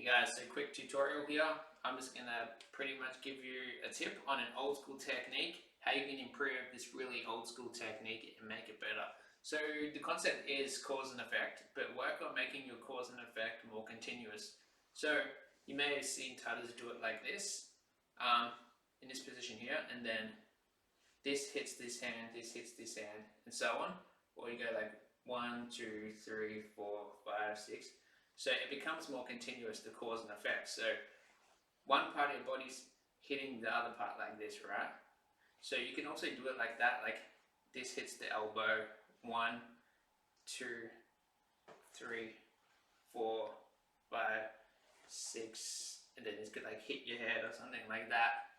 Hey guys, so quick tutorial here. I'm just going to pretty much give you a tip on an old school technique, how you can improve this really old school technique and make it better. So the concept is cause and effect, but work on making your cause and effect more continuous. So you may have seen Tatas do it like this, in this position here, and then this hits this hand, this hits this hand, and so on. Or you go like 1, 2, 3, 4, 5, 6. So it becomes more continuous, the cause and effect. So one part of your body's hitting the other part like this, right? So you can also do it like that, like this hits the elbow, 1, 2, 3, 4, 5, 6, and then it's gonna like hit your head or something like that.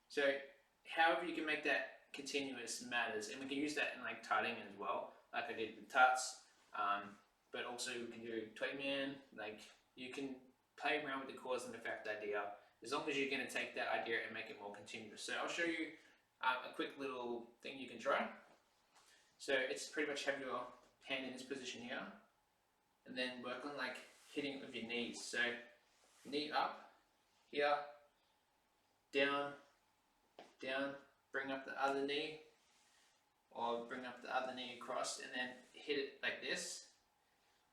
So however you can make that continuous matters, and we can use that in like tutting as well, like I did with tuts. But also we can do toy man, like you can play around with the cause and effect idea as long as you're going to take that idea and make it more continuous. So I'll show you a quick little thing you can try. So it's pretty much have your hand in this position here and then work on like hitting it with your knees. So knee up, here, down, down, bring up the other knee, or bring up the other knee across and then hit it like this.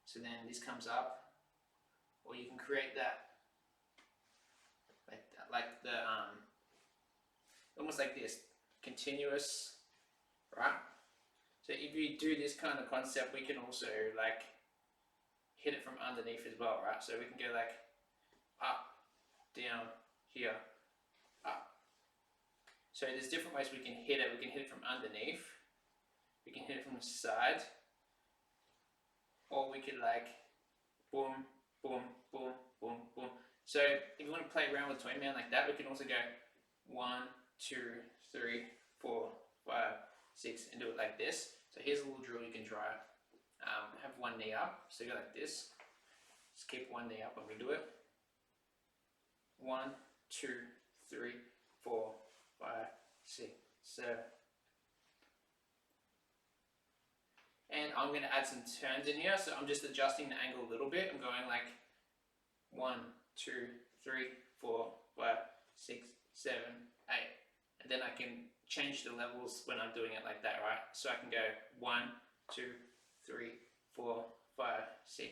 So then this comes up, or you can create that like the almost like this continuous, right? So if you do this kind of concept, we can also like hit it from underneath as well, right? So we can go like up, down, here, up. So there's different ways we can hit it. We can hit it from underneath, we can hit it from the side, or we could like boom, boom, boom, boom, boom. So if you want to play around with Toy Man like that, we can also go 1, 2, 3, 4, 5, 6 and do it like this. So here's a little drill you can try. Have one knee up, so go like this. Just keep one knee up when we do it. 1, 2, 3, 4, 5, 6, 7. And I'm going to add some turns in here, so I'm just adjusting the angle a little bit. I'm going like 1, 2, 3, 4, 5, 6, 7, 8. And then I can change the levels when I'm doing it like that, right? So I can go 1, 2, 3, 4, 5, 6.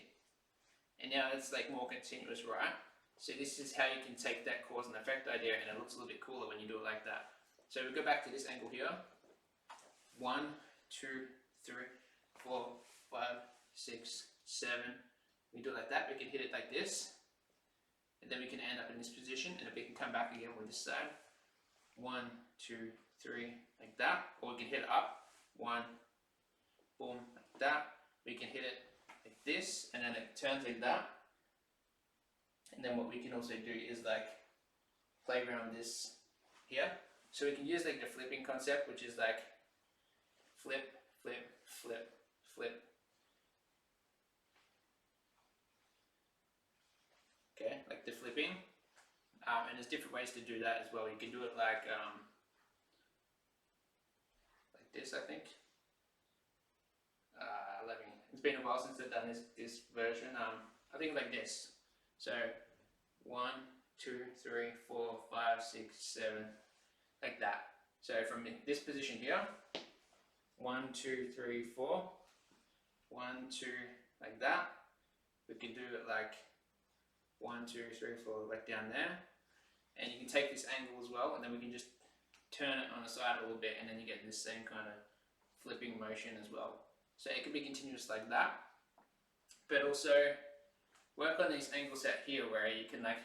And now it's like more continuous, right? So this is how you can take that cause and effect idea, and it looks a little bit cooler when you do it like that. So we go back to this angle here. 1, 2, 3, 4, 5, 6, 7. We do it like that. We can hit it like this, and then we can end up in this position, and then we can come back again with this side. 1, 2, 3, like that. Or we can hit it up. 1, boom, like that. We can hit it like this, and then it turns like that. And then what we can also do is like play around this here. So we can use like the flipping concept, which is like flip, flip, flip, flip. Okay, like the flipping. And there's different ways to do that as well. You can do it like this, I think. It's been a while since I've done this version. I think like this. So 1, 2, 3, 4, 5, 6, 7, like that. So from this position here, 1, 2, 3, 4, 1, 2, like that. We can do it like 1, 2, 3, 4, like down there. And you can take this angle as well, and then we can just turn it on the side a little bit, and then you get this same kind of flipping motion as well. So it can be continuous like that, but also work on these angles out here where you can like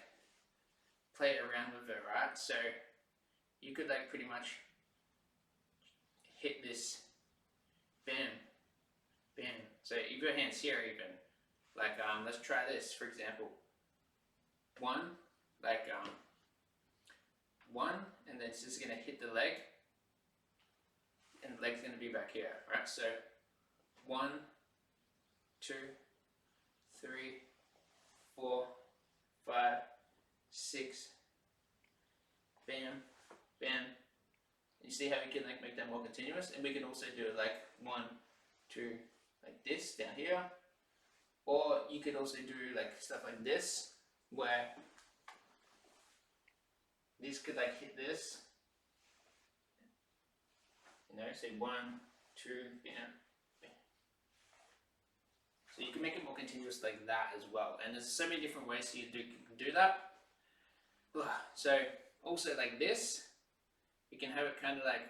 play around with it, right? So you could like pretty much hit this, bam, bam. So if your hand's here even, like let's try this for example. 1, like 1, and then it's just gonna hit the leg, and the leg's gonna be back here, right? So 1, 2, 3, 4, 5, 6, bam, bam. You see how we can like make that more continuous, and we can also do it like 1, 2, like this down here, or you could also do like stuff like this. where this could like hit this, you know, say 1, 2, you know. So you can make it more continuous like that as well. And there's so many different ways you can do that. So also like this, you can have it kind of like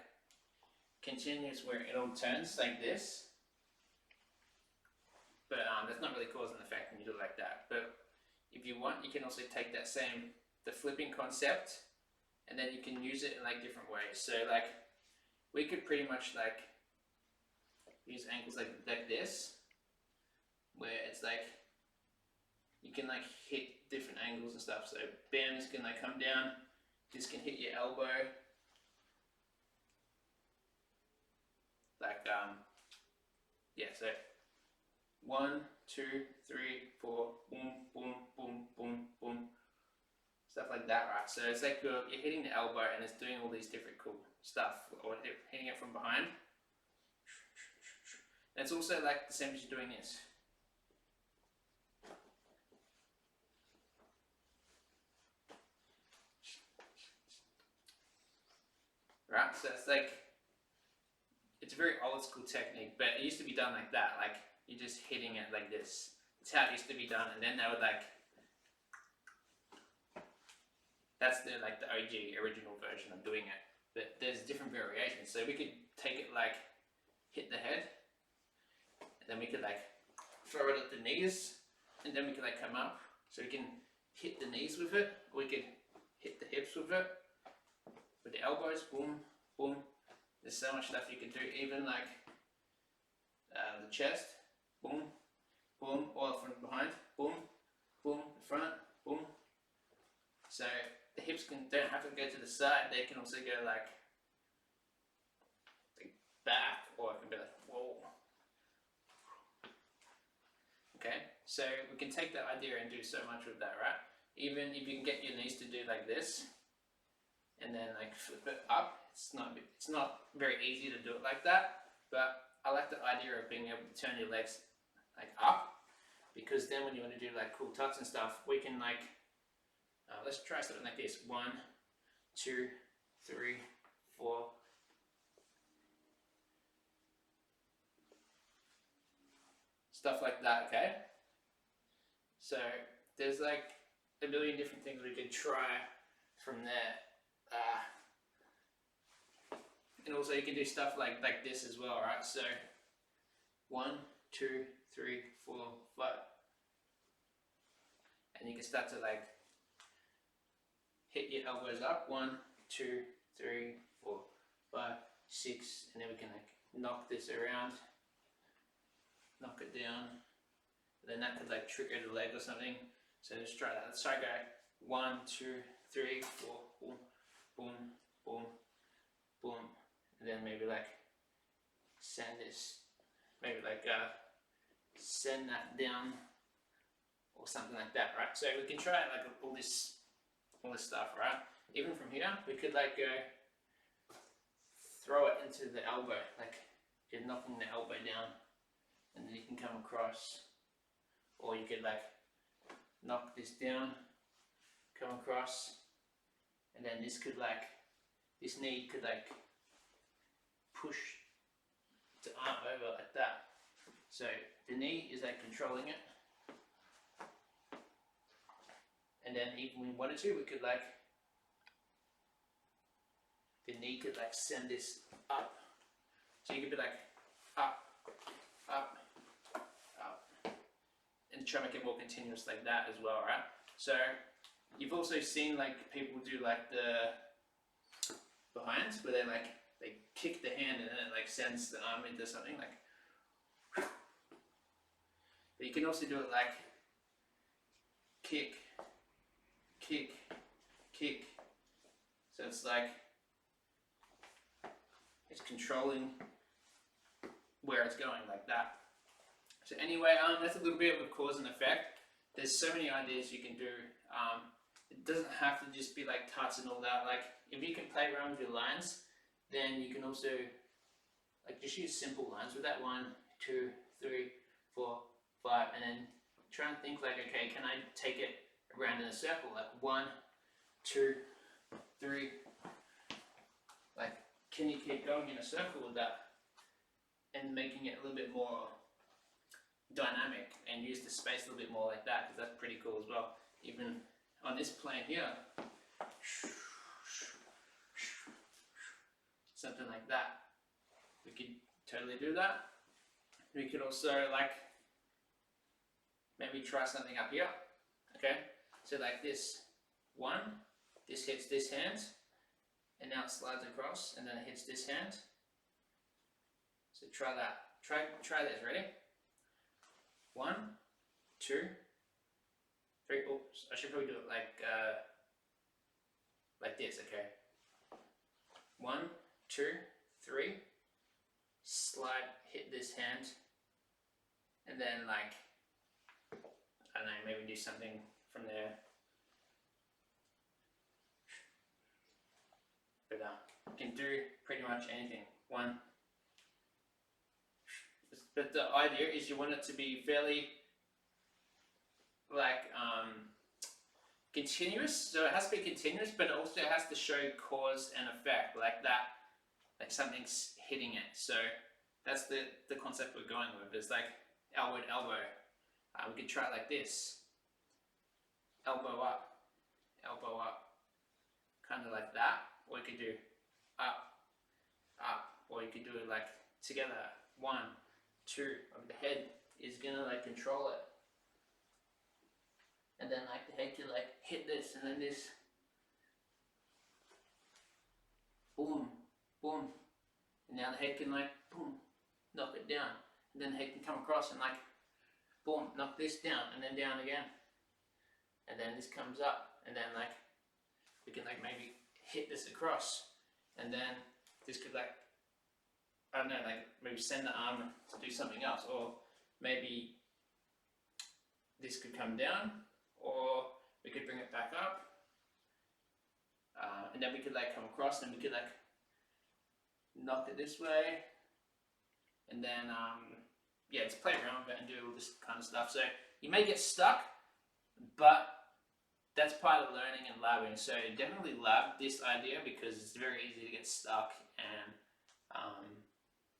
continuous where it all turns like this. But that's not really cause and effect when you do it like that. But if you want, you can also take that same, the flipping concept, and then you can use it in like different ways. So like, we could pretty much like use angles like this, where it's like, you can like hit different angles and stuff. So bam, this can like come down, this can hit your elbow. Like, yeah, so 1, 2, 3, 4, boom, boom, boom, boom, boom. Stuff like that, right? So it's like you're hitting the elbow and it's doing all these different cool stuff, or hitting it from behind. And it's also like the same as you're doing this. Right, so it's like, it's a very old school technique, but it used to be done like that, like you're just hitting it like this. That's how it used to be done, and then they would like, that's the like the OG original version of doing it. But there's different variations, so we could take it like, hit the head, and then we could like throw it at the knees, and then we could like come up, so we can hit the knees with it, or we could hit the hips with it, with the elbows, boom, boom. There's so much stuff you can do, even like the chest, boom, boom, or from behind, boom, boom, the front, boom. So the hips don't have to go to the side, they can also go like back, or it can be like, whoa. Okay, so we can take that idea and do so much with that, right? Even if you can get your knees to do like this, and then like flip it up, it's not very easy to do it like that, but I like the idea of being able to turn your legs like up, because then when you want to do like cool tucks and stuff, we can like, let's try something like this, 1, 2, 3, 4. Stuff like that, okay? So there's like a million different things we could try from there. And also you can do stuff like this as well, right? So 1, 2, 3, 4, 5. And you can start to like hit your elbows up, 1, 2, 3, 4, 5, 6, and then we can like knock this around, knock it down, and then that could like trigger the leg or something. So let's try that. Let's try go 1, 2, 3, 4, boom, boom, boom, boom, and then maybe like send this, maybe like send that down or something like that, right? So we can try like all this stuff, right? Even from here, we could like go throw it into the elbow, like you're knocking the elbow down, and then you can come across, or you could like knock this down, come across, and then this could like, this knee could like push the arm over like that. So the knee is like controlling it, and then if we wanted to, we could like, the knee could like send this up. So you could be like up, up, up, and try to make it more continuous like that as well, right? So you've also seen like people do like the behinds, where they like, they kick the hand and then it like sends the arm into something like. But you can also do it like kick, kick, kick. So it's like, it's controlling where it's going like that. So anyway, that's a little bit of a cause and effect. There's so many ideas you can do. It doesn't have to just be like tuts and all that. Like if you can play around with your lines, then you can also like just use simple lines with that 1, 2, 3, 4, 5, and then try and think like, okay, can I take it around in a circle, like 1, 2, 3. Like, can you keep going in a circle with that and making it a little bit more dynamic and use the space a little bit more like that, because that's pretty cool as well. Even on this plane here, something like that. We could totally do that. We could also like maybe try something up here. Okay, so like this 1, this hits this hand, and now it slides across, and then it hits this hand. So try that. Try this. Ready? 1, 2, 3. Oops, I should probably do it like this. Okay. 1, 2, 3. Slide, hit this hand, and then like, I don't know, maybe do something from there. But you can do pretty much anything. 1. But the idea is you want it to be fairly like continuous. So it has to be continuous, but it also has to show cause and effect, like that, like something's hitting it. So that's the concept we're going with. It's like elbow to elbow. We could try it like this. Elbow up, kind of like that. Or you could do up, or you could do it like together. 1, 2. The head is gonna like control it, and then like the head can like hit this, and then this. Boom, boom. And now the head can like boom, knock it down, and then the head can come across and like boom, knock this down, and then down again, and then this comes up, and then like we can like maybe hit this across, and then this could like, I don't know, like maybe send the arm to do something else, or maybe this could come down, or we could bring it back up, and then we could like come across, and we could like knock it this way, and then yeah, just play around with it and do all this kind of stuff. So you may get stuck, but that's part of learning and labbing. So definitely lab this idea, because it's very easy to get stuck. And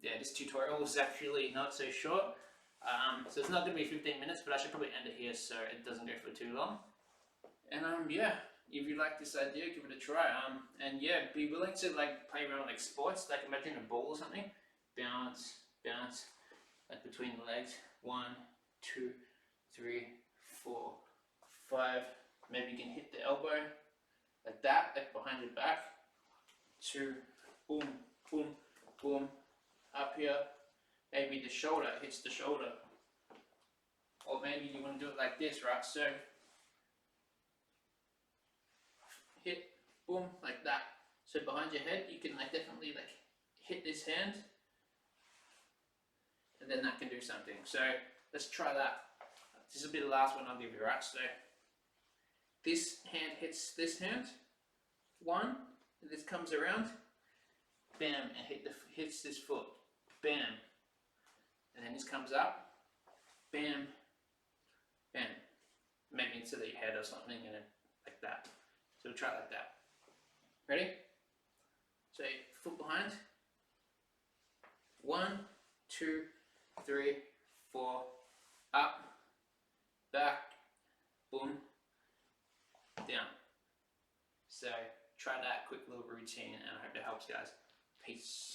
yeah, this tutorial is actually not so short, so it's not going to be 15 minutes, but I should probably end it here so it doesn't go for too long. And yeah, if you like this idea, give it a try. And yeah, be willing to like play around like sports. Like imagine a ball or something, bounce, bounce, like between the legs. 1, 2, 3, 4, 5. Maybe you can hit the elbow like that, like behind your back. 2, boom, boom, boom. Up here, maybe the shoulder hits the shoulder, or maybe you want to do it like this, right? So hit, boom, like that. So behind your head, you can like definitely like hit this hand, and then that can do something. So let's try that. This will be the last one I'll give you, right? So this hand hits this hand, 1, and this comes around, bam, and hits this foot, bam, and then this comes up, bam, bam, maybe into the head or something, and then like that. So we'll try it like that. Ready? So foot behind. 1, 2, 3, 4, up, back, boom, down. So try that quick little routine, and I hope it helps, guys. Peace.